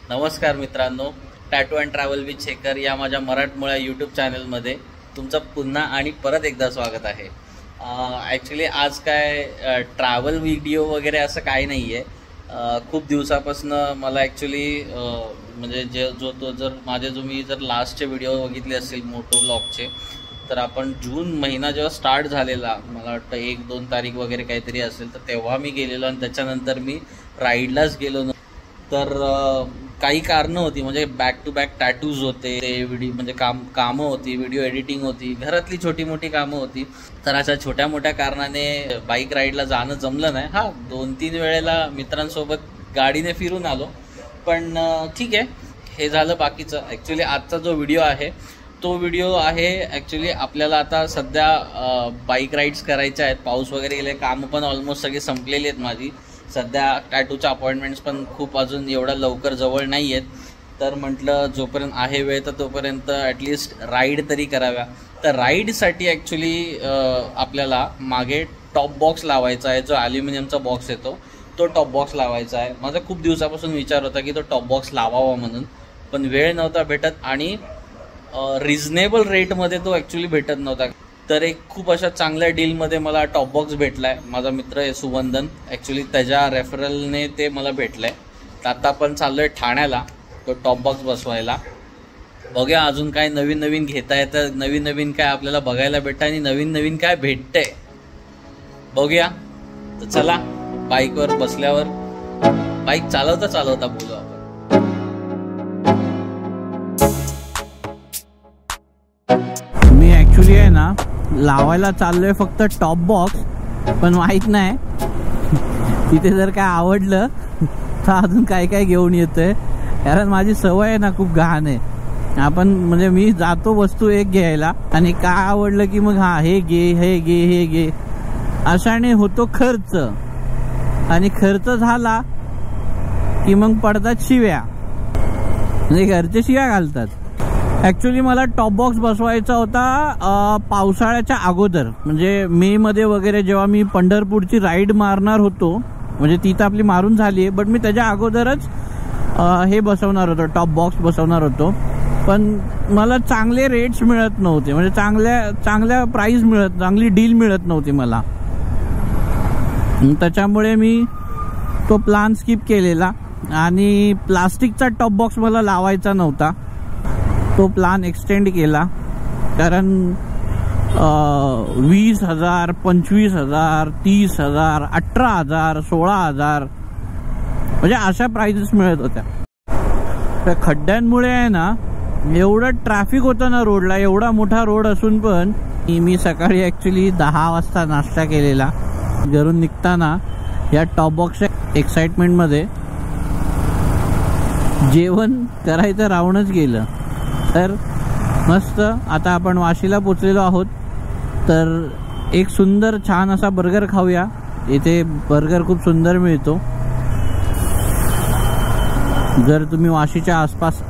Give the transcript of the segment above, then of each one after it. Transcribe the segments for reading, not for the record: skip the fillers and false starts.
नमस्कार मित्रांनो, tattoo and travel with Shekhar या माझ्या मराठमोळ्या यूट्यूब चॅनलमध्ये तुमचं पुन्हा आणि परत एकदा स्वागत आहे. ॲक्च्युली आज काय ट्रॅव्हल व्हिडिओ वगैरे असं काही नाही आहे. खूप दिवसापासून मला ॲक्च्युली म्हणजे मी जर लास्टचे व्हिडिओ बघितले असतील मोटो ब्लॉगचे, तर आपण जून महिना जेव्हा स्टार्ट झालेला, मला वाटतं 1-2 तारीख वगैरे काहीतरी असेल, तर तेव्हा मी गेलेलो आणि त्याच्यानंतर मी राईडलाच गेलो. तर काही कारणं होती, म्हणजे बॅक टू बॅक टॅटूज होते, व्हिडिओ म्हणजे कामं होती, व्हिडिओ एडिटिंग होती, घरातली छोटी मोठी कामं होती. तर अशा छोट्या मोठ्या कारणाने बाईक राईडला जाणं जमलं नाही. 2-3 वेळेला मित्रांसोबत गाडीने फिरून आलो, पण ठीक आहे, हे झालं बाकीचं. ॲक्च्युली आजचा जो व्हिडिओ आहे तो व्हिडिओ आहे ॲक्च्युली आपल्याला आता सध्या बाईक राईड्स करायच्या आहेत. पाऊस वगैरे गेले, कामं पण ऑलमोस्ट सगळी संपलेली आहेत माझी. सध्या टॅटूच्या अपॉइंटमेंट्स पण खूप अजून एवढ्या लवकर जवळ नाही आहेत. तर म्हटलं जोपर्यंत आहे वेळ तर तोपर्यंत ॲटलिस्ट राईड तरी कराव्या. तर राईडसाठी ॲक्च्युली आपल्याला मागे टॉप बॉक्स लावायचा आहे. जो ॲल्युमिनियमचा बॉक्स येतो तो टॉप बॉक्स लावायचा आहे. माझा खूप दिवसापासून विचार होता की तो टॉप बॉक्स लावावा म्हणून, पण वेळ नव्हता भेटत आणि रिजनेबल रेटमध्ये तो ॲक्च्युली भेटत नव्हता. तर एक खूप अशा चांगल्या डीलमध्ये मला टॉप बॉक्स भेटला आहे. माझा मित्र आहे सुवंदन, ॲक्च्युली त्याच्या रेफरलने ते मला भेटलं आहे. तर आता आपण चाललो आहे ठाण्याला तो टॉप बॉक्स बसवायला. बघूया अजून काय नवीन नवीन घेता येतं, नवीन नवीन काय आपल्याला बघायला भेटतं आणि नवीन नवीन काय भेटतंय बघूया. तर चला, बाईकवर बसल्यावर बाईक चालवता बोलू आपण. मी ॲक्च्युली आहे ना लावायला चाललोय फक्त टॉप बॉक्स, पण माहीत नाही तिथे जर काय आवडलं तर अजून काय काय घेऊन येतोय. कारण माझी सवय आहे ना खूप घाण आहे. आपण म्हणजे मी जातो वस्तू एक घ्यायला आणि काय आवडलं की मग हे घे अशाने होतो खर्च, आणि खर्च झाला की मग पडतात शिव्या, म्हणजे घरचे शिव्या घालतात. ॲक्च्युली मला टॉप बॉक्स बसवायचा होता पावसाळ्याच्या अगोदर, म्हणजे मे मध्ये वगैरे जेव्हा मी पंढरपूरची राईड मारणार होतो. म्हणजे ती तर आपली मारून झाली आहे, बट मी त्याच्या अगोदरच हे बसवणार होतो, टॉप बॉक्स बसवणार होतो. पण मला चांगले रेट्स मिळत नव्हते, म्हणजे चांगल्या प्राईस चांगली डील मिळत नव्हती मला. त्याच्यामुळे मी तो प्लॅन स्किप केलेला आणि प्लास्टिकचा टॉप बॉक्स मला लावायचा नव्हता. तो प्लॅन एक्सटेंड केला, कारण 20,000, 25,000, 30,000, 18,000, 16,000 म्हणजे अशा प्राइसेस मिळत होत्या. त्या खड्ड्यांमुळे आहे ना एवढं ट्रॅफिक होतं ना रोडला, एवढा मोठा रोड असून पण मी सकाळी ॲक्च्युली 10 वाजता नाश्ता केलेला. घरून निघताना या टॉप बॉक्सच्या एक्साइटमेंटमध्ये जेवण करायचं राहूनच गेलं. तर मस्त आता आपण वाशीला पोचलेलो आहोत. तर एक सुंदर छान असा बर्गर खाऊया. इथे बर्गर खूप सुंदर मिळतो. जर तुम्ही वाशीच्या आसपास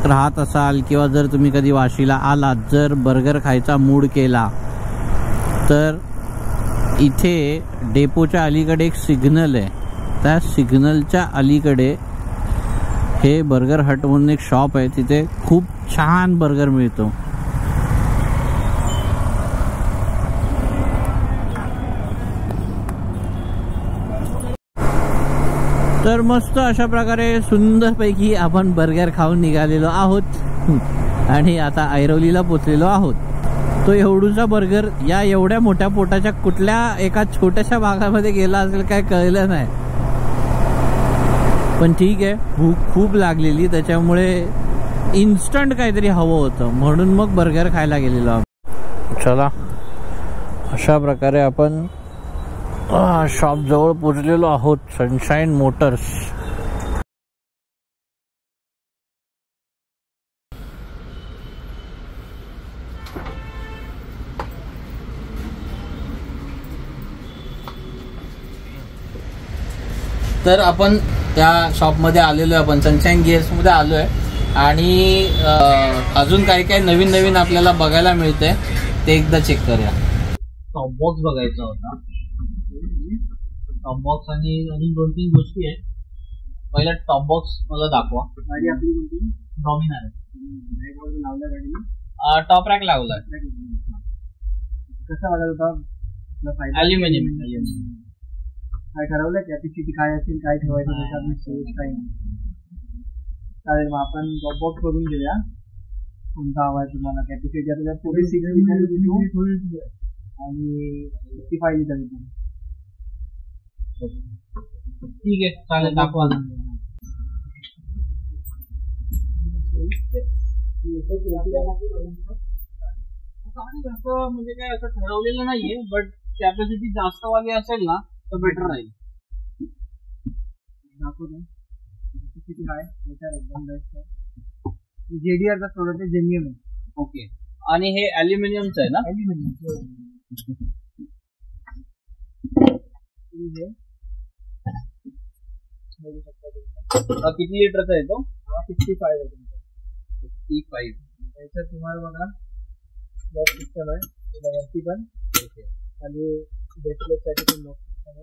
राहत असाल किंवा जर तुम्ही कधी वाशीला आलात, जर बर्गर खायचा मूड केला, तर इथे डेपोच्या अलीकडे एक सिग्नल आहे. त्या सिग्नलच्या अलीकडे हे बर्गर हट म्हणून एक शॉप आहे. तिथे खूप छान बर्गर मिळतो. तर मस्त अशा प्रकारे सुंदरपैकी आपण बर्गर खाऊन निघालेलो आहोत आणि आता ऐरोलीला पोचलेलो आहोत. तो एवढूचा बर्गर या एवढ्या मोठ्या पोटाच्या कुठल्या एका छोट्याशा भागामध्ये गेला असेल काय कळलं नाही. पण ठीक आहे, भूक खूप लागलेली, त्याच्यामुळे इन्स्टंट काहीतरी हवं होतं म्हणून मग बर्गर खायला गेलेलो आहोत. चला, अशा प्रकारे आपण शॉप जवळ पोचलेलो आहोत, सनशाईन मोटर्स. तर आपण त्या शॉपमध्ये आलेलो आहे, आपण सनशाईन गिअर्समध्ये आलो आहे आणि अजून काही काही नवीन नवीन आपल्याला बघायला मिळते ते एकदा चेक करूया. टॉप बॉक्स बघायचा होता, टॉप बॉक्स आणि अजून 2-3 गोष्टी आहेत. पहिला टॉप बॉक्स मला दाखवा. गाडी आपली कोणती? डॉमिनार लावल्या गाडी टॉप रॅक लावलाय. कसा वाटत होता? अल्युमिनियम. काय ठरवलं कॅपॅसिटी काय असेल, काय ठेवायचं त्याच्यात काही नाही. चालेल, मग आपण टॉप बॉक्स करून घेऊया. कोणता हवा आहे तुम्हाला? कॅपॅसिटी आता 46 आणि 55 लिटर. ठीक आहे, चालेल, दाखवा ना. म्हणजे काय असं ठरवलेलं नाहीये, बट कॅपॅसिटी जास्त वाली असेल ना तर बेटर राहील. दाखवतो किती काय एकदम बेस्ट आहे. जेडीआरचा प्रोडक्ट आहे, जेन्युइन आहे. ओके, आणि हे अल्युमिनियमचं आहे ना? अल्युमिनियम. किती लिटरचा आहे तो? 55 आहे. 55. त्याच्यात तुम्हाला बघा लॉक सिस्टम आहे, वरती पण आणि बॅकलेटसाठी पण लॉक सिस्टम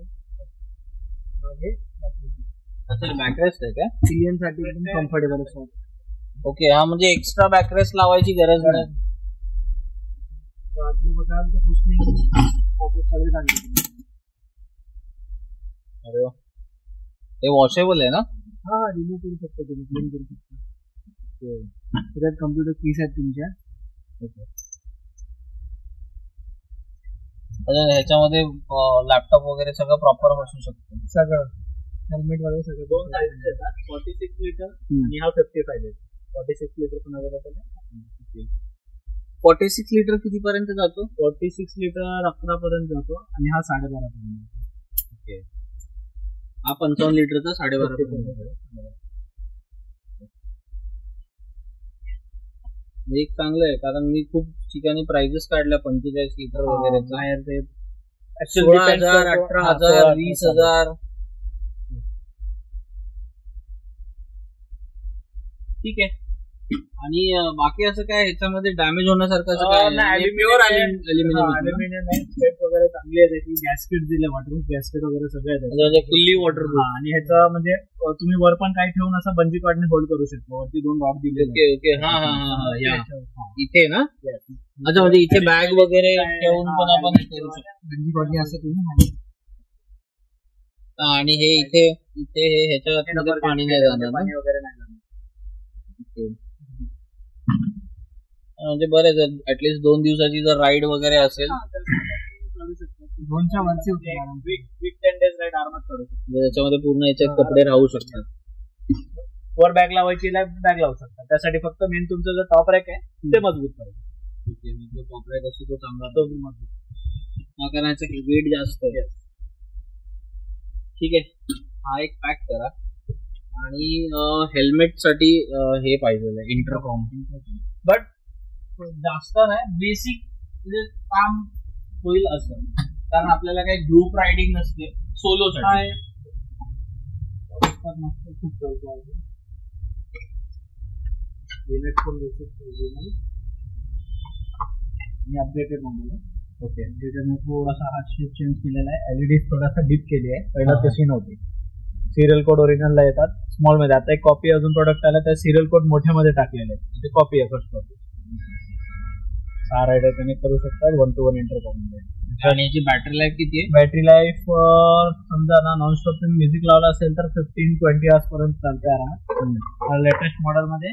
आहे. अच्छा, बॅकरेस्ट आहे का? पिलियन साठी एकदम कम्फर्टेबल आहे. ओके, हा म्हणजे एक्स्ट्रा बॅकरेस्ट लावायची गरज नाही. आतमध्ये बघा सगळे चांगले. अरे वा, हे वॉशेबल आहे ना? हा, रिमूव्ह करू शकता तुम्ही, क्लीन करू शकता. त्याच्यात कम्प्युटर कीज आहेत तुमच्या. ह्याच्यामध्ये लॅपटॉप वगैरे सगळं प्रॉपर बसू शकतं. सगळं हेल्मेट वगैरे सगळं. 2 साईज येतात, 46 लिटर आणि हा 55 लिटर. 46 लिटर पण अवेलेबल आहे. 46 लिटर किती पर्यंत जातो? 46 लिटर 11 पर्यंत जातो आणि हा 12.5 पर्यंत. ओके, हा 55 लिटरचा 12.5 पर्यंत. एक चांगलं आहे, कारण मी खूप ठिकाणी प्राइजेस काढल्या 45 लिटर वगैरे. बाहेर ते 16,000, 18,000, 20,000. ठीक आहे. आणि बाकी असं काय ह्याच्यामध्ये डॅमेज होण्यासारखं असं काय? प्युअर अल्युमिनियम आहे. स्टेप वगैरे चांगली आहे त्याची. गॅस्केट दिले, वॉटरप्रूफ गॅस्केट वगैरे सगळे आहेत. म्हणजे फुल्ली वॉटरप्रूफ. आणि ह्याचा म्हणजे तुम्ही वर पण काही ठेवून असं बंजी कॉर्डने होल्ड करू शकता. वरती 2 रॉड दिले. ओके ओके, हा हा हा, या इथे ना? अच्छा, म्हणजे इथे बॅग वगैरे ठेवून पण आपण करू शकतो. बंजी कॉर्डने असं तुम्ही. आणि हे इथे इथे ह्याच्यात पाणी नाही जाणार, पाणी वगैरे नाही जाणार. म्हणजे बरेच ऍटलीस्ट 2 दिवसाची जर राईड वगैरे असेल, 2च्या वरची होते. वीक 10 डेज राईड आरामात करू शकतो. त्याच्यामध्ये पूर्ण याच्यात कपडे राहू शकतात. वर बॅग लावायची, बॅग लावू शकता. त्यासाठी फक्त मेन तुमचं जर टॉप रॅक आहे ते मजबूत करायचं. टॉप रॅक असतो तो चांगला, तो मजबूत. हा, कारण याचं वेट जास्त आहे. ठीक आहे, हा एक पॅक करा. आणि हेल्मेट साठी हे पाहिजे इंटरकॉम, बट जास्त नाही, बेसिक म्हणजे काम होईल असं. कारण आपल्याला काही ग्रुप रायडिंग नसते, सोलो साठी. खूप अपडेटेड मॉडेल आहे. ओके, त्याच्यामध्ये थोडासा हा शेप चेंज केलेला आहे. एलईडी थोडासा डीप केली आहे, पहिला तशी नव्हती. सिरियल कोड ओरिजिनलला येतात स्मॉल मध्ये. आता एक कॉपी अजून प्रोडक्ट आला, त्या सिरियल कोड मोठ्या मध्ये टाकलेले आहे. ते कॉपी आहे, फर्स्ट कॉपी. 6 रायडर कनेक्ट करू शकतात 1 to 1 इंटरकॉम मध्ये. आणि याची बॅटरी लाईफ किती आहे? बॅटरी लाईफ समजा ना नॉनस्टॉप तुम्ही म्युझिक लावला असेल तर 15-20 आवर्स पर्यंत चालते आरामात. लेटेस्ट मॉडेल मध्ये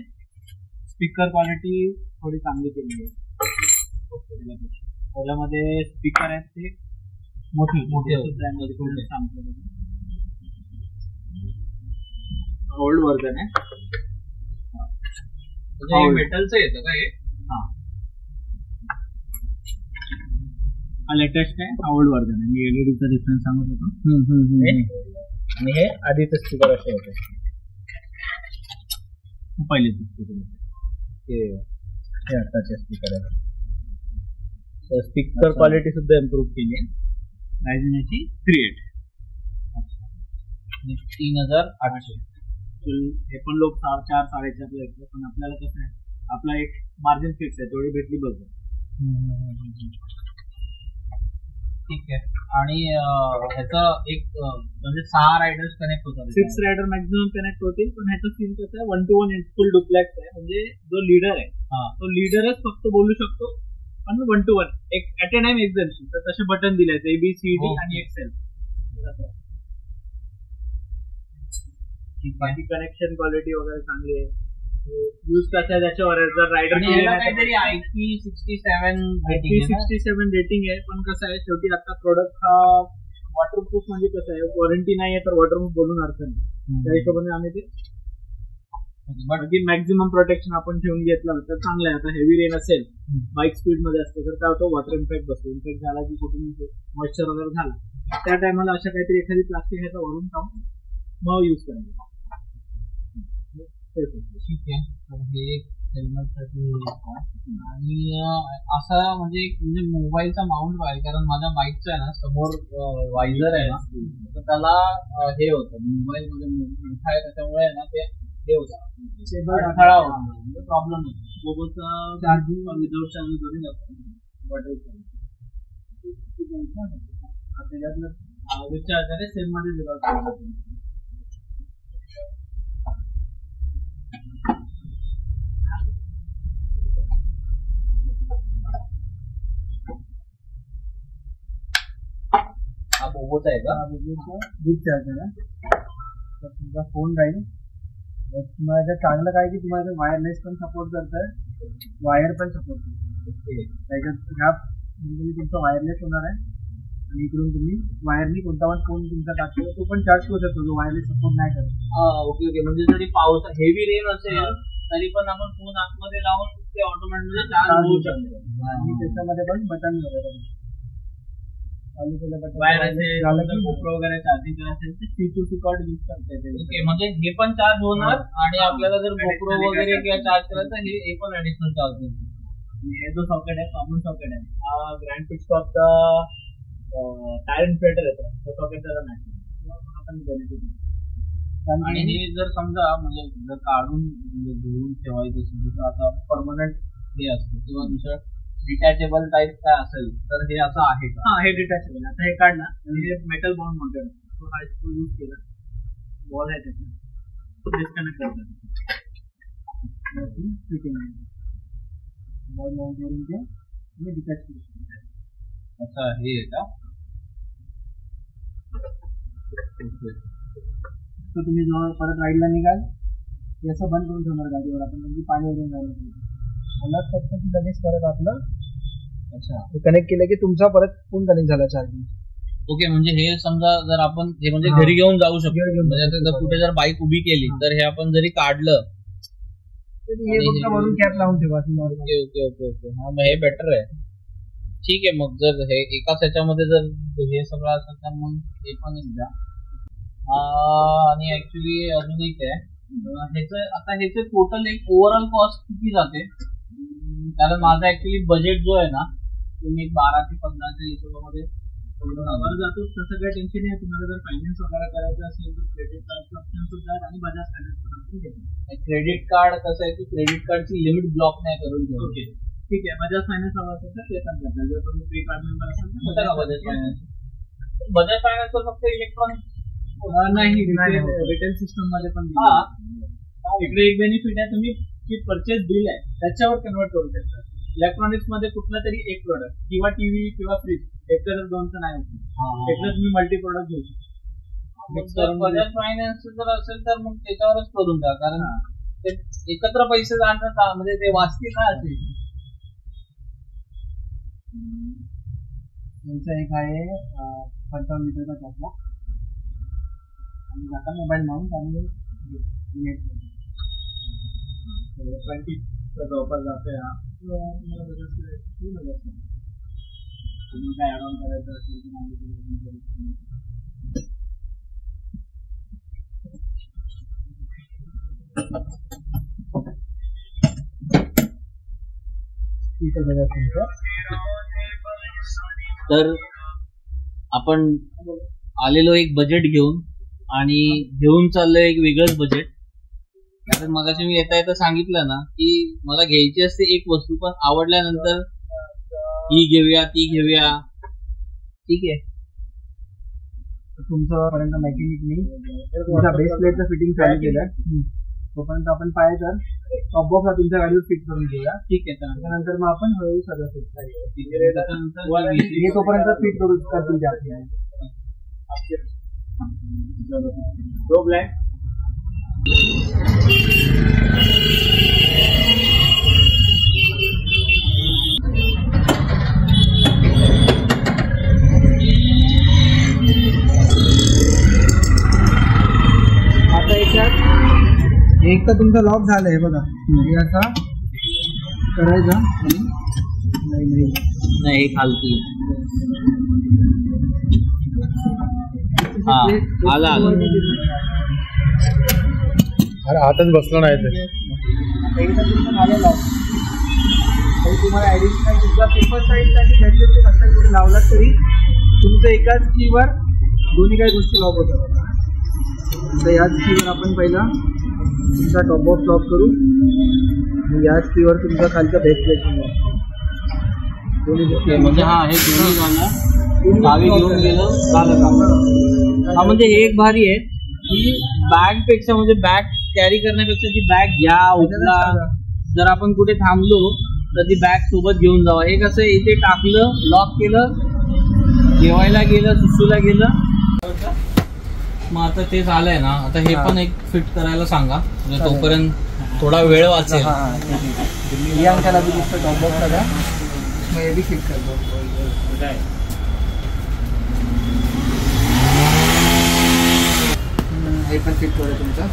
स्पीकर क्वालिटी थोडी चांगली केली आहे. पहिल्यामध्ये स्पीकर आहेत ते मोठे ओल्ड वर्जन आहे. मेटलचं येतं का हे? हा लेटेस्ट आहे, ओल्ड वर्जन आहे. मी एलईडीचा डिफरन्स सांगत होतो. आणि हे आधीच स्पीकर असे होते, पहिलेच स्पीकर होते. हे आताचे स्पीकर आहे. स्पीकर क्वालिटी सुद्धा इम्प्रूव्ह केली आहे. रायझन याची 38 3800. हे पण लोक 4-4.5 लाख, पण आपल्याला कसं आहे, आपला एक मार्जिन फिक्स आहे, तेवढी भेटली बघ. ठीक आहे. आणि ह्याचा एक म्हणजे 6 रायडर्स कनेक्ट होतात. 6 रायडर मॅक्झिमम कनेक्ट होतील. पण ह्याचं सीन कसं आहे 1-to-1 फुल डुप्लेक्स आहे. म्हणजे जो लीडर आहे तो लीडरच फक्त बोलू शकतो. पण 1-to-1 एक ऍट अ टाइम एक जणशी. तर तसे बटन दिले आहेत ABCD आणि एक्सेल. बाकी कनेक्शन क्वालिटी वगैरे चांगली आहे. यूज कसं आहे त्याच्यावर जर रायडर काहीतरी IP67 रेटिंग आहे. पण कसं आहे शेवटी आता प्रोडक्ट हा वॉटरप्रूफ म्हणजे कसं आहे वॉरंटी नाही आहे तर वॉटरप्रूफ बोलून अर्थ नाही. त्या हिशोबाने आम्ही ते बाकी मॅक्झिमम प्रोटेक्शन आपण ठेवून घेतलं तर चांगलं आहे. आता हेवी रेन असेल बाईक स्पीड मध्ये असते तर काय होतं वॉटर इम्पॅक्ट बसतो. इम्पॅक्ट झाला की कुठून मॉइश्चर वगैरे झाला त्या टायमाला अशा काहीतरी एखादी प्लास्टिक ह्याचा वरून टाकून मग यूज करायचं. ठीक आहे. तर हे एक हेल्मेटसाठी आणि असा म्हणजे मोबाईलचा माउंट पाहिजे. कारण माझ्या बाईकचा आहे ना समोर वायझर आहे ना तर त्याला हे होतं मोबाईल मध्ये मोठा आहे त्याच्यामुळे आहे ना ते हे होतं अडथळा होता म्हणजे प्रॉब्लेम होतो. मोबाईलचा चार्जिंग विदाउट चार्जिंग करून जातो त्याच्यातलं विचार आहे सेम मध्ये विदाउट चार्जिंग. हा बोबोचा आहे का? बिग चार्जर आहे. तर तुमचा फोन राहील. तुम्हाला चांगलं काय की तुम्हाला वायरलेस पण सपोर्ट करतंय वायर पण सपोर्ट करतोय. त्याच्यात ह्या म्हणजे तुमचा वायरलेस होणार आहे आणि इकडून तुम्ही वायरनी कोणता पण फोन तुमचा टाकतो तो पण चार्ज करू शकतो जो वायरलेस सपोर्ट नाही करत. Okay okay. म्हणजे जरी पाऊस हेवी रेन असेल तरी पण आपण फोन आतमध्ये लावून ते ऑटोमॅटिकली चार्ज होऊ शकतो. आणि त्याच्यामध्ये पण बटन वगैरे चालू केलं बटन वायर असेल गोप्रो वगैरे चार्जिंग करायचं तर C2C कॉर्ड यूज करते. ओके. म्हणजे हे पण चार्ज होणार आणि आपल्याला जर गोप्रो वगैरे किंवा चार्ज करायचं हे पण ऍडिशनल चार्ज होईल. हे जो सॉकेट आहे कॉमन सॉकेट आहे हा ग्रँड पिटस्टॉपचा टायर इन्फ्लेटर येतो तो सॉकेट त्याला नाही आपण बेनिफिट. आणि हे जर समजा म्हणजे जर काढून म्हणजे धुवून ठेवायचं असेल तर आता परमनंट हे असतं किंवा दुसरं डिटॅचेबल टाईप काय असेल तर हे असं आहे का? हा हे डिटॅचेबल. आता हे काढला आणि हे मेटल बाउंड माउंटेड तो हा यूज केला वॉल आहे त्याचा डिस्कनेक्ट करतात फिटिंग वॉल माउंट करून ते तुम्ही डिटॅच करू शकता. अच्छा हे आहे का? तर तुम्ही जेव्हा परत राईडला निघाल ते असं बंद करून ठेवणार गाडीवर आपण म्हणजे पाणी वगैरे जायला पाहिजे मला फक्त ती लगेच परत आपलं कनेक्ट केलं की तुमचा परत फोन कनेक्ट झाला चार्जिंग. ओके. म्हणजे हे समजा जर आपण हे म्हणजे घरी घेऊन जाऊ शकतो म्हणजे जर कुठे जर बाईक उभी केली तर हे आपण जरी काढलं वरून कॅप लावून ठेवा. Okay okay okay okay. हा मग हे बेटर आहे. ठीक आहे. मग जर हे एकाच ह्याच्यामध्ये जर हे सगळं असेल तर मग हे पण एकदा. आणि ऍक्च्युली अजून एक आहे ह्याचं आता ह्याचे टोटल एक ओव्हरऑल कॉस्ट किती जाते? कारण माझा ऍक्च्युली बजेट जो आहे ना तुम्ही 12 ते 15च्या हिशोबामध्ये वर जातो. तसं काही टेन्शन नाही. तुम्हाला जर फायनान्स वगैरे करायचं असेल तर क्रेडिट कार्डचे ऑप्शन सुद्धा आहेत आणि बजाज फायनान्स पण आपण घेतो. क्रेडिट कार्ड कसं आहे की क्रेडिट कार्डची लिमिट ब्लॉक नाही करून ठेवतो. ओके ठीक आहे. बजाज फायनान्स हवा असेल तर ते पण करतात. जर तुम्ही प्री कार्ड मेंबर असाल तर बजाज फायनान्स. बजाज फायनान्सवर फक्त इलेक्ट्रॉनिक नाही रिटेल सिस्टम मध्ये पण इकडे एक बेनिफिट आहे तुम्ही जी परचेस बिल आहे त्याच्यावर कन्वर्ट करू शकता. इलेक्ट्रॉनिक्स मध्ये कुठला तरी एक प्रोडक्ट किंवा टीव्ही किंवा फ्रीज एक तर दोनचं नाही होत एकदा तुम्ही मल्टी प्रोडक्ट घेऊ शकता. बजाज फायनान्स जर असेल तर मग त्याच्यावरच करून द्या कारण ते एकत्र पैसे जाणं म्हणजे ते वाचतील ना असेल. त्यांचा एक आहे 55 लिटरचा कॅपला आणि आता मोबाईल माउंट आणि नेट 20 जवळपास जाते. हा तुम्ही काय ऍड ऑन करायचं असेल तर आपण आलेलो एक बजेट घेऊन आणि घेऊन चाललोय एक वेगळंच बजेट. कारण मगाशी मी येता येता सांगितलं ना की मला घ्यायची असते एक वस्तू पण आवडल्यानंतर ही घेऊया ती घेऊया ठीक आहे. तुमचं पर्यंत मेकॅनिकनी तुमच्या बेस प्लेटचं फिटिंग चालू केलं. तोपर्यंत आपण पाहायचं टॉप बॉक्स तुमच्या गाडीवर फिट करून घेऊया. ठीक आहे. त्यानंतर मग आपण हळूहळू सगळं फिट करायचं. तोपर्यंत फिट करू करतील ते आपल्याला. दो ब्लॅक आता याच्यात एक तर तुमचा लॉक झालंय बघा. हे असा करायचा नाही खालती. आला अरे आताच बसलं नाही ते. एकदा तुमचं झालं लॉक तरी तुम्हाला ॲडिशनल तुमचा पेपर साईडसाठी घ्यायचे नसतात कुठे लावलात तरी तुमचं एकाच कीवर दोन्ही काही गोष्टी लॉक होतात. तर याच कीवर आपण पहिला तुमचा टॉप बॉक्स लॉक करू. याच कीवर तुमचा खालचा बेस प्लेट दोन्ही म्हणजे हा हे दोन्ही झालं. चावी घेऊन गेलं झालं का. हा म्हणजे हे एक भारी आहे की बॅग पेक्षा म्हणजे बॅग कॅरी करण्यापेक्षा ती बॅग घ्या उचला. जर आपण कुठे थांबलो तर ती बॅग सोबत घेऊन जावा. हे कसं इथे टाकलं लॉक केलं जेवायला गेलं सुसूला गेलं. मग आता ते झालंय ना. आता हे पण एक फिट करायला सांगा म्हणजे तोपर्यंत थोडा वेळ वाचेल. या अंकाला बी दिसतं टॉप बॉक्स द्या मग हे बी फिट करतो. हे पण फिट करू तुमचं.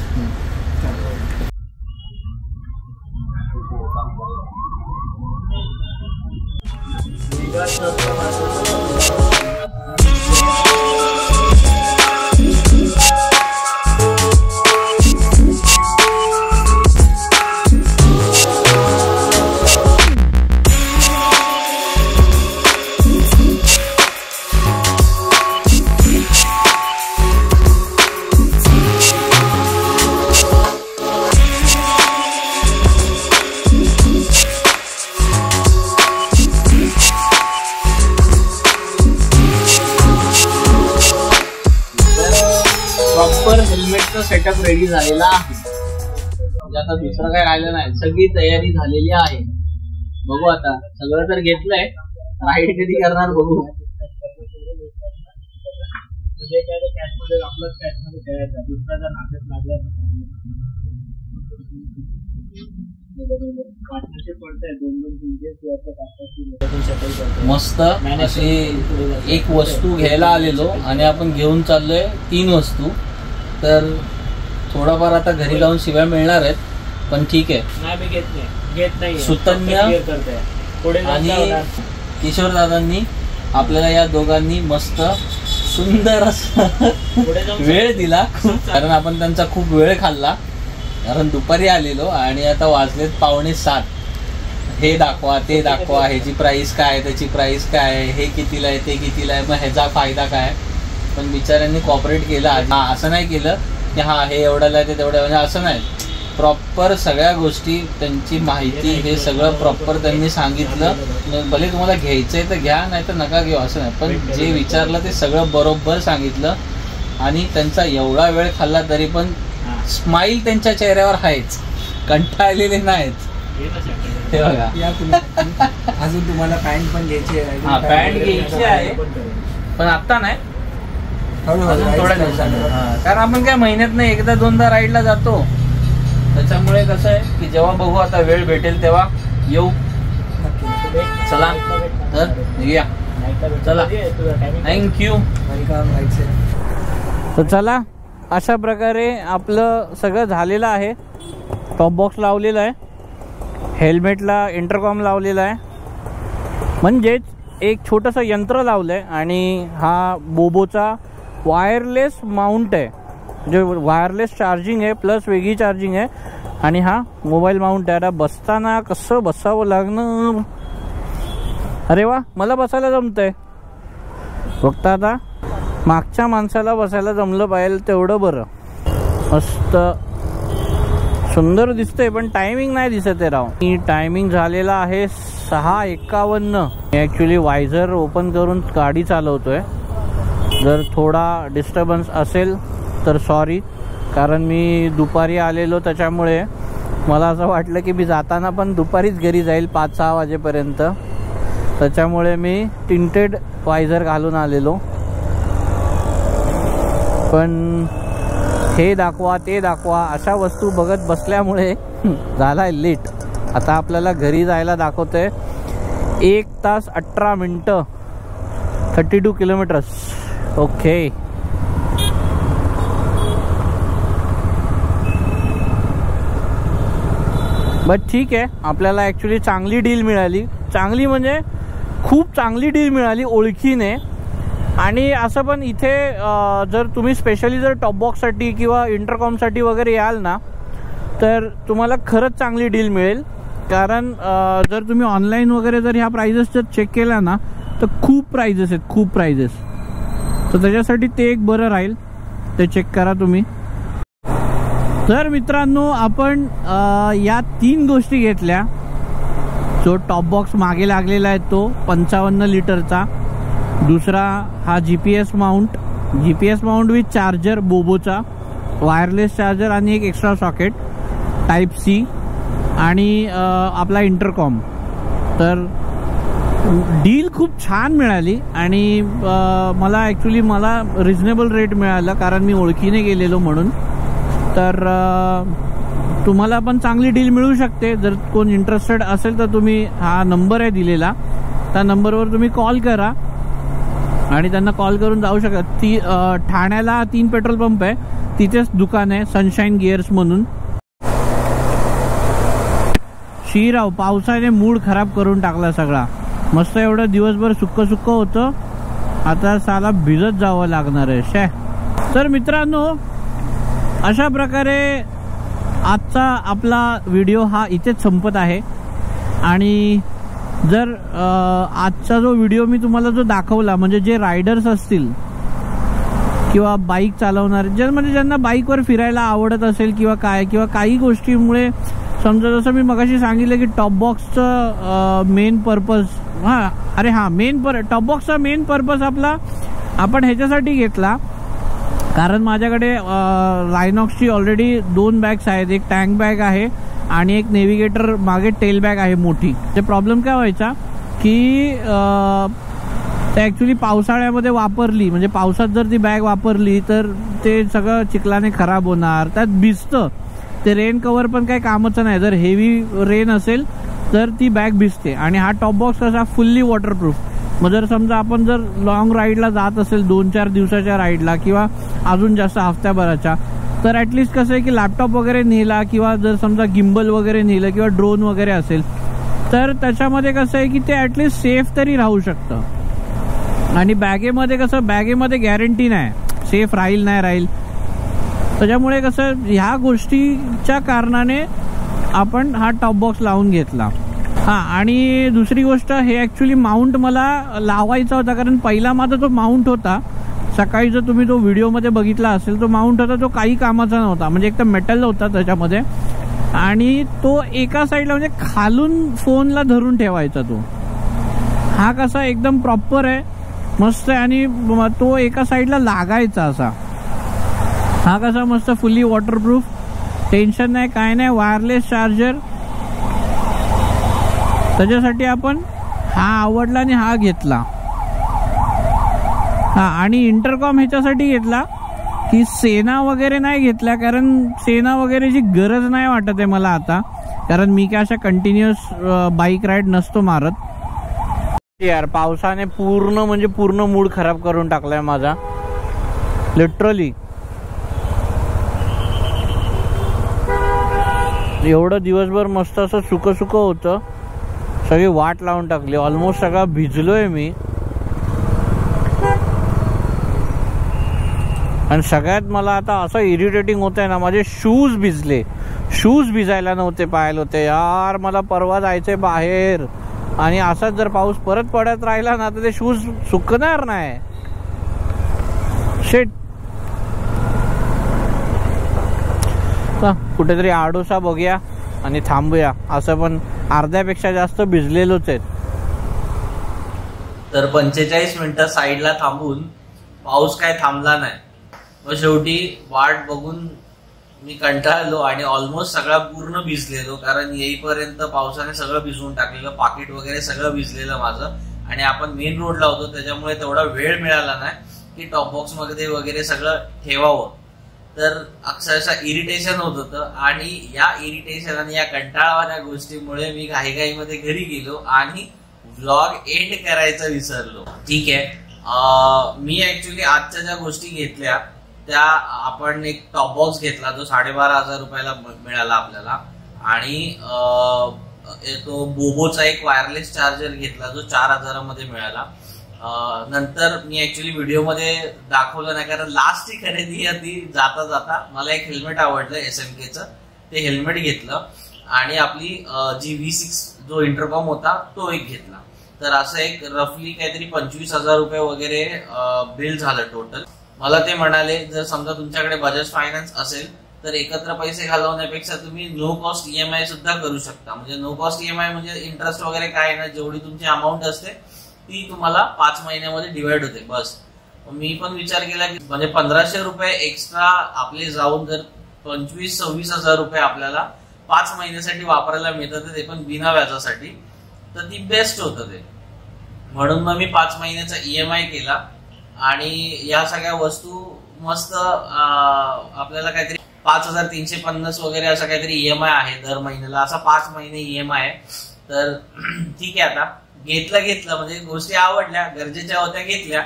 प्रॉपर हेल्मेटचा सेटअप रेडी झालेला आहे. म्हणजे आता दुसरं काय राहिलं नाही. सगळी तयारी झालेली आहे. बघू आता सगळं तर घेतलंय. राईड कधी करणार बघू. म्हणजे काय तर कॅशमध्ये आपलंच कॅशमध्ये खेळायचा दुसऱ्याचा नात्यात लागला मस्त अशी एक वस्तू घ्यायला आलेलो आणि आपण घेऊन चाललोय 3 वस्तू. तर थोडाफार आता घरी जाऊन शिव्या मिळणार आहेत पण ठीक आहे. सुतन्य आणि किशोर दादांनी आपल्याला या दोघांनी मस्त सुंदर असं वेळ दिला. कारण आपण त्यांचा खूप वेळ खाल्ला. कारण दुपारी आलेलो आणि आता वाजलेत 6:45. हे दाखवा ते दाखवा ह्याची प्राइस काय त्याची प्राइस काय हे कितीला आहे ते कितीला आहे मग ह्याचा फायदा काय. पण बिचाऱ्यांनी कॉपरेट केला. असं नाही केलं की हा हे एवढ्याला आहे ते तेवढ्या म्हणजे असं नाही. प्रॉपर सगळ्या गोष्टी त्यांची माहिती हे सगळं प्रॉपर त्यांनी सांगितलं. भले तुम्हाला घ्यायचंय तर घ्या नाही तर नका घेऊ असं नाही. पण जे विचारलं ते सगळं बरोबर सांगितलं. आणि त्यांचा एवढा वेळ खाल्ला तरी पण स्माईल त्यांच्या चेहऱ्यावर आहेच. कंटाळलेले नाहीत. हे बघा अजून तुम्हाला पॅन्ट पण घ्यायची आहे. हा पॅन्ट घ्यायची आहे पण आता नाही अजून थोड्या दिवसांनी. कारण आपण काय महिन्यात नाही एकदा दोनदा राईडला जातो. त्याच्यामुळे कसं आहे की जेव्हा बघू आता वेळ भेटेल तेव्हा येऊ. चला तर या चला थँक्यू. तर चला अशा प्रकारे आपलं सगळं झालेलं आहे. टॉप बॉक्स लावलेला आहे. हेल्मेटला इंटरकॉम लावलेला आहे. म्हणजेच एक छोटंसं यंत्र लावलं आहे आणि हा बोबोचा वायरलेस माउंट आहे. म्हणजे वायरलेस चार्जिंग आहे प्लस वेगळी चार्जिंग आहे. आणि हा मोबाईल माउंट आहे. आता बसताना कसं बसावं लागणं. अरे वा मला बसायला जमतंय. फक्त आता मागच्या माणसाला बसायला जमलं पाहिजे तेवढं बरं. मस्त सुंदर दिसतंय पण टायमिंग नाही दिसत आहे राव. टायमिंग झालेला आहे 6:51. ॲक्च्युली वायझर ओपन करून गाडी चालवतोय. जर थोडा डिस्टर्बन्स असेल तर सॉरी, कारण मी दुपारी आलेलो त्याच्यामुळे मला असं वाटलं की मी जाताना पण दुपारीच घरी जाईल 5-6 वाजेपर्यंत. त्याच्यामुळे मी टिंटेड वायझर घालून आलेलो. पण हे दाखवा ते दाखवा अशा वस्तू बघत बसल्यामुळे झालाय लेट. आता आपल्याला घरी जायला दाखवतंय 1 तास 18 मिनटं 32 किलोमीटर्स. ओके, बट ठीक आहे. आपल्याला ॲक्च्युली चांगली डील मिळाली. चांगली म्हणजे खूप चांगली डील मिळाली ओळखीने. आणि असं पण इथे जर तुम्ही स्पेशली जर टॉप बॉक्ससाठी किंवा इंटरकॉमसाठी वगैरे याल ना तर तुम्हाला खरंच चांगली डील मिळेल. कारण जर तुम्ही ऑनलाईन वगैरे जर ह्या प्राइजेस जर चेक केल्या ना तर खूप प्राइजेस आहेत, खूप प्राइजेस. तर त्याच्यासाठी ते एक बरं राहील, ते चेक करा तुम्ही. तर मित्रांनो, आपण या 3 गोष्टी घेतल्या. जो टॉप बॉक्स मागे लागलेला आहे तो 55 लिटरचा. दुसरा हा GPS माउंट विथ चार्जर बोबोचा, वायरलेस चार्जर आणि एक एक्स्ट्रा सॉकेट टाईप C आणि आपला इंटरकॉम. तर डील खूप छान मिळाली आणि मला रिझनेबल रेट मिळाला कारण मी ओळखीने गेलेलो म्हणून. तर तुम्हाला पण चांगली डील मिळू शकते. जर कोण इंटरेस्टेड असेल तर तुम्ही हा नंबर आहे दिलेला, त्या नंबरवर तुम्ही कॉल करा आणि त्यांना कॉल करून जाऊ शकता. ठाण्याला 3 पेट्रोल पंप आहे, तिथेच दुकान आहे सनशाईन गिअर्स म्हणून. शिराव पावसाने मूड खराब करून टाकला सगळा. मस्त एवढं दिवसभर सुक्क होतं, आता साला भिजत जावं लागणार आहे शे. तर मित्रांनो, अशा प्रकारे आजचा आपला व्हिडिओ हा इथेच संपत आहे. आणि जर आजचा जो व्हिडिओ मी तुम्हाला जो दाखवला म्हणजे जे रायडर्स असतील किंवा बाईक चालवणारे म्हणजे ज्यांना बाईकवर फिरायला आवडत असेल किंवा काही गोष्टीमुळे, समजा जसं मी मगाशी सांगितलं की टॉप बॉक्सचं मेन पर्पज टॉप बॉक्सचा मेन पर्पज आपण ह्याच्यासाठी घेतला कारण माझ्याकडे लायनॉक्सची ऑलरेडी 2 बॅग्स आहेत. एक टँक बॅग आहे आणि एक नेव्हिगेटर मागे टेल बॅग आहे मोठी. ते प्रॉब्लेम काय व्हायचा की ते ॲक्च्युली पावसाळ्यामध्ये वापरली म्हणजे पावसात जर ती बॅग वापरली तर ते सगळं चिखलाने खराब होणार, त्यात भिजतं. ते रेन कव्हर पण काही कामाचं नाही. जर हेवी रेन असेल तर ती बॅग भिजते. आणि हा टॉप बॉक्स कसा फुल्ली वॉटरप्रूफ. मग जर समजा आपण जर लॉंग राईडला जात असेल 2-4 दिवसाच्या राईडला किंवा अजून जास्त हफ्त्याभराच्या, तर ॲटलिस्ट कसं आहे की लॅपटॉप वगैरे नेला किंवा जर समजा गिम्बल वगैरे नेलं किंवा ड्रोन वगैरे असेल तर त्याच्यामध्ये कसं आहे की ते ॲटलिस्ट सेफ तरी राहू शकतं. आणि बॅगेमध्ये गॅरंटी नाही सेफ राहील नाही राहील. त्याच्यामुळे कसं ह्या गोष्टीच्या कारणाने आपण हा टॉप बॉक्स लावून घेतला. आणि दुसरी गोष्ट, हे ॲक्च्युली माउंट मला लावायचा होता कारण पहिला माझा जो माउंट होता, सकाळी जर तुम्ही तो व्हिडिओमध्ये बघितला असेल, तो माउंट होता तो काही कामाचा नव्हता. म्हणजे एक तर मेटल होता त्याच्यामध्ये आणि तो एका साईडला म्हणजे खालून फोनला धरून ठेवायचा. हा कसा एकदम प्रॉपर आहे, मस्त आहे आणि तो एका साईडला लागायचा असा. हा कसा मस्त फुल्ली वॉटरप्रूफ, टेन्शन नाही काय नाही, वायरलेस चार्जर. त्याच्यासाठी आपण हा आवडला आणि हा घेतला. आणि इंटरकॉम ह्याच्यासाठी घेतला की सेना वगैरे नाही घेतला कारण सेना वगैरेची गरज नाही वाटत आहे मला आता, कारण मी काय अशा कंटिन्युअस बाईक राईड नसतो मारत. यार पावसाने पूर्ण मूड खराब करून टाकलाय माझा लिटरली. एवढं दिवसभर मस्त असं सुक होतं, सगळी वाट लावून टाकली. ऑलमोस्ट सगळा भिजलोय मी. आणि सगळ्यात मला आता असं इरिटेटिंग होत आहे ना, माझे शूज भिजले. शूज भिजायला नव्हते पाहिजे होते यार. मला परवा जायचंय बाहेर आणि असाच जर पाऊस परत पडत राहिला ना तर ते शूज सुकणार नाही. शिट. कुठेतरी आडोसा बघूया आणि थांबूया. असं पण अर्ध्यापेक्षा जास्त भिजलेलोच आहेत. तर 45 मिनिटं साईडला थांबून पाऊस काय थांबला नाही. मग शेवटी वाट बघून मी कंटाळलो आणि ऑलमोस्ट सगळा पूर्ण भिजलेलो, कारण येईपर्यंत पावसाने सगळं भिजवून टाकलेलं, पाकिट वगैरे सगळं भिजलेलं माझं. आणि आपण मेन रोडला होतो त्याच्यामुळे तेवढा वेळ मिळाला नाही की टॉप बॉक्स मध्ये वगैरे सगळं ठेवावं. तर अक्षरशः इरिटेशन होत होतं आणि या इरिटेशन आणि या कंटाळवाल्या गोष्टीमुळे मी घाईघाईमध्ये घरी गेलो आणि व्लॉग एंड करायचं विसरलो. ठीक आहे, मी ऍक्च्युली आजच्या ज्या गोष्टी घेतल्या त्या, आपण एक टॉप बॉक्स घेतला जो 12,500 रुपयाला मिळाला आपल्याला, आणि तो बोबोचा एक वायरलेस चार्जर घेतला जो 4,000 मध्ये मिळाला. नंतर मी ऍक्च्युली व्हिडिओमध्ये दाखवलं नाही कारण लास्टची खरेदी ती जाता जाता मला एक हेल्मेट आवडलं SMKचं, ते हेल्मेट घेतलं आणि आपली जी V6 जो इंटरकॉम होता तो एक घेतला. तर असं एक रफली काहीतरी 25,000 रुपये वगैरे बिल झालं टोटल. मला ते म्हणाले जर समजा तुमच्याकडे बजाज फायनान्स असेल तर एकत्र पैसे घालवण्यापेक्षा तुम्ही नो कॉस्ट EMI सुद्धा करू शकता. म्हणजे नो कॉस्ट EMI म्हणजे इंटरेस्ट वगैरे काय ना, जेवढी तुमची अमाऊंट असते ती तुम्हाला 5 महिन्यामध्ये डिवाइड होते बस. मी पण विचार केला की म्हणजे 1,500 रुपये एक्स्ट्रा आपले जाऊन जर 25-26,000 रुपये आपल्याला 5 महिन्यासाठी वापरायला मिळतात, ते पण बिना व्याजासाठी, तर ती बेस्ट होतं ते. म्हणून मग मी 5 महिन्याचा EMI केला आणि या सगळ्या वस्तू मस्त आपल्याला काहीतरी 5,350 वगैरे असं काहीतरी EMI आहे दर महिन्याला, असा 5 महिने EMI आहे. तर ठीक आहे, आता घेतलं म्हणजे गोष्टी आवडल्या, गरजेच्या होत्या, घेतल्या.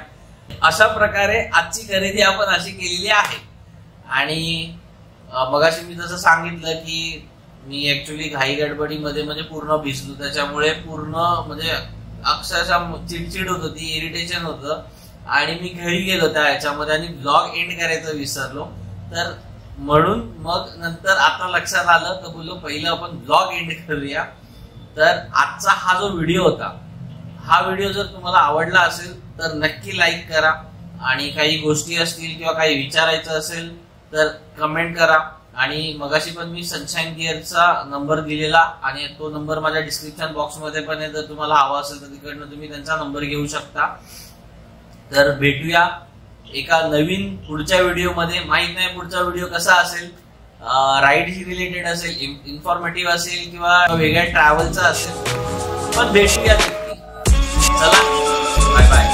अशा प्रकारे आजची खरेदी आपण अशी केलेली आहे. आणि मगाशी मी जसं सांगितलं की मी ऍक्च्युली घाई गडबडीमध्ये म्हणजे पूर्ण भिजलो, त्याच्यामुळे पूर्ण म्हणजे अक्षरशः चिडचिड होत होती, इरिटेशन होतं आणि मी घरी गेलो त्या ह्याच्यामध्ये आणि ब्लॉग एंड करायचं विसरलो. तर म्हणून मग नंतर आता लक्षात आलं तर बोललो पहिलं आपण ब्लॉग एंड करूया. तर आजचा हा जो व्हिडिओ होता, हा व्हिडिओ जर तुम्हाला आवडला असेल तर नक्की लाईक करा आणि काही गोष्टी असतील किंवा काही विचारायचं असेल तर कमेंट करा. आणि मगाशी पण मी सनशाईन गिअरचा नंबर दिलेला आणि तो नंबर माझ्या डिस्क्रिप्शन बॉक्समध्ये पण आहे, जर तुम्हाला हवा असेल तर तिकडनं तुम्ही त्यांचा नंबर घेऊ शकता. तर भेटूया एका नवीन पुढच्या व्हिडिओमध्ये. माहित नाही पुढचा व्हिडिओ कसा असेल, राईडशी रिलेटेड असेल, इन्फॉर्मेटिव्ह असेल किंवा वेगळ्या ट्रॅव्हलचा असेल, पण भेटूया. चला, बाय बाय.